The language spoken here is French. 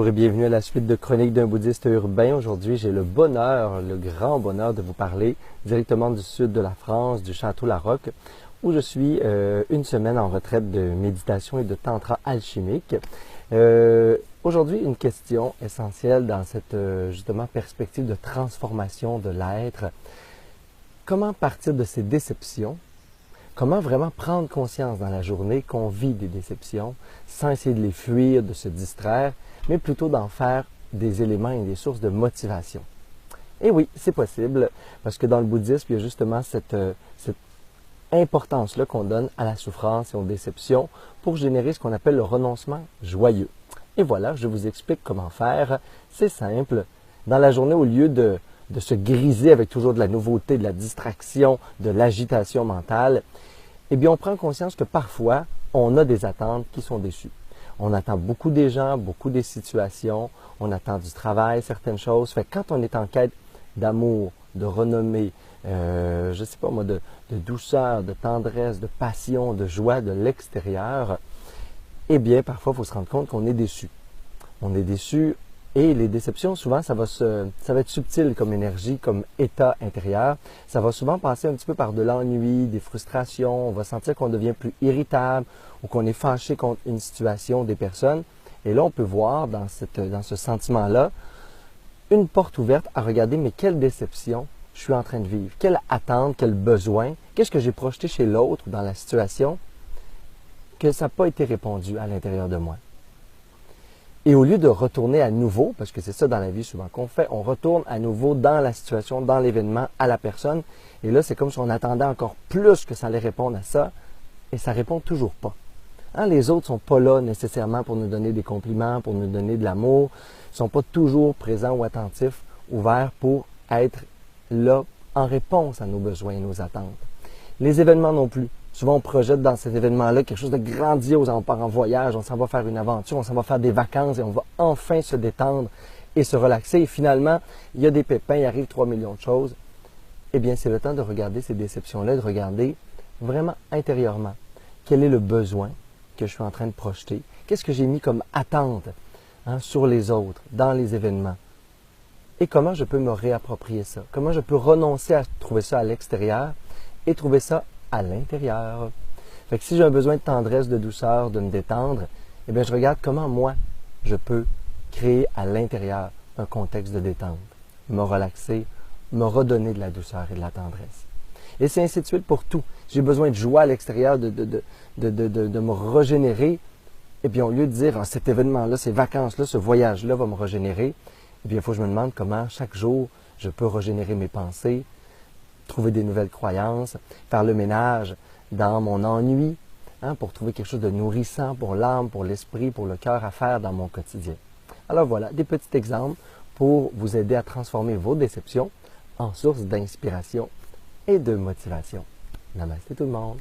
Bonjour et bienvenue à la suite de Chroniques d'un bouddhiste urbain. Aujourd'hui, j'ai le bonheur, le grand bonheur de vous parler directement du sud de la France, du Château Larocque, où je suis une semaine en retraite de méditation et de tantra alchimique. Aujourd'hui, une question essentielle dans cette justement perspective de transformation de l'être. Comment partir de ces déceptions? Comment vraiment prendre conscience dans la journée qu'on vit des déceptions sans essayer de les fuir, de se distraire, mais plutôt d'en faire des éléments et des sources de motivation. Et oui, c'est possible, parce que dans le bouddhisme, il y a justement cette importance-là qu'on donne à la souffrance et aux déceptions pour générer ce qu'on appelle le renoncement joyeux. Et voilà, je vous explique comment faire. C'est simple. Dans la journée, au lieu de se griser avec toujours de la nouveauté, de la distraction, de l'agitation mentale, eh bien, on prend conscience que parfois, on a des attentes qui sont déçues. On attend beaucoup des gens, beaucoup des situations, on attend du travail, certaines choses. Fait que quand on est en quête d'amour, de renommée, je ne sais pas moi, de douceur, de tendresse, de passion, de joie de l'extérieur, eh bien, parfois, il faut se rendre compte qu'on est déçu. On est déçu et les déceptions, souvent, ça va être subtil comme énergie, comme état intérieur. Ça va souvent passer un petit peu par de l'ennui, des frustrations. On va sentir qu'on devient plus irritable ou qu'on est fâché contre une situation, des personnes. Et là, on peut voir dans ce sentiment-là une porte ouverte à regarder, mais quelle déception je suis en train de vivre? Quelle attente, quel besoin? Qu'est-ce que j'ai projeté chez l'autre dans la situation que ça n'a pas été répondu à l'intérieur de moi? Et au lieu de retourner à nouveau, parce que c'est ça dans la vie souvent qu'on fait, on retourne à nouveau dans la situation, dans l'événement, à la personne. Et là, c'est comme si on attendait encore plus que ça allait répondre à ça, et ça ne répond toujours pas. Hein, les autres ne sont pas là nécessairement pour nous donner des compliments, pour nous donner de l'amour, ils ne sont pas toujours présents ou attentifs, ouverts pour être là en réponse à nos besoins et nos attentes. Les événements non plus. Souvent, on projette dans cet événement-là quelque chose de grandiose. On part en voyage, on s'en va faire une aventure, on s'en va faire des vacances et on va enfin se détendre et se relaxer. Et finalement, il y a des pépins, il arrive 3 millions de choses. Eh bien, c'est le temps de regarder ces déceptions-là, de regarder vraiment intérieurement quel est le besoin que je suis en train de projeter. Qu'est-ce que j'ai mis comme attente sur les autres, dans les événements. Et comment je peux me réapproprier ça? Comment je peux renoncer à trouver ça à l'extérieur et trouver ça à l'intérieur. Fait que si j'ai un besoin de tendresse, de douceur, de me détendre, eh bien, je regarde comment moi, je peux créer à l'intérieur un contexte de détente, me relaxer, me redonner de la douceur et de la tendresse. Et c'est ainsi de suite pour tout. J'ai besoin de joie à l'extérieur, de me régénérer. Et puis, au lieu de dire, cet événement-là, ces vacances-là, ce voyage-là va me régénérer, eh bien, il faut que je me demande comment, chaque jour, je peux régénérer mes pensées, trouver des nouvelles croyances, faire le ménage dans mon ennui, pour trouver quelque chose de nourrissant pour l'âme, pour l'esprit, pour le cœur à faire dans mon quotidien. Alors voilà, des petits exemples pour vous aider à transformer vos déceptions en source d'inspiration et de motivation. Namasté tout le monde!